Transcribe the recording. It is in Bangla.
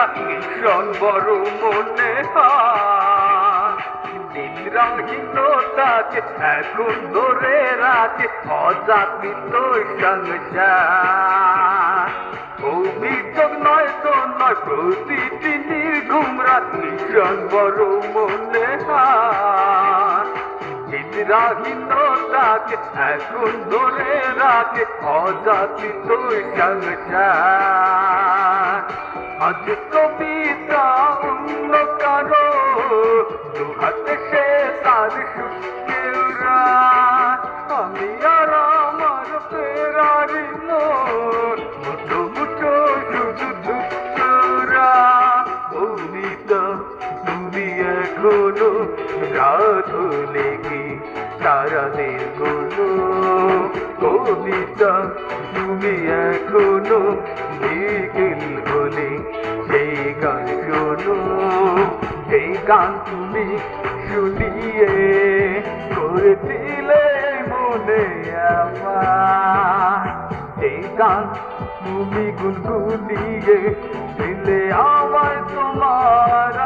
ঘুমরা ভীষণ বড় মনে হয় নিদ্রাহীনতাকে এখন ধরে রাখে অজাগৃত সংসার অভিযোগ নয় তো নয় প্রতিটি নির্ঘুম রাত ভীষণ বড় মনে হয় নিদ্রাহীনতাকে এখন ধরে রাখে অজাগৃত সংসার আজ কবিতা অন্য কারো দুহাতে সে তার সুখেরা আমি আর আমার ফেরারি মন মুঠো মুঠো শুধু দুঃখরা কবিতা তুমি এখনো রাত লেগে তারাদের কোনো কবিতা তুমি এখনো বিকেল হলে সেই গান শোনো সেই গান তুমি শুনিয়ে করেছিলে মনে আমার সেই গান তুমি গুনগুনিয়ে দিলে আমায় তোমার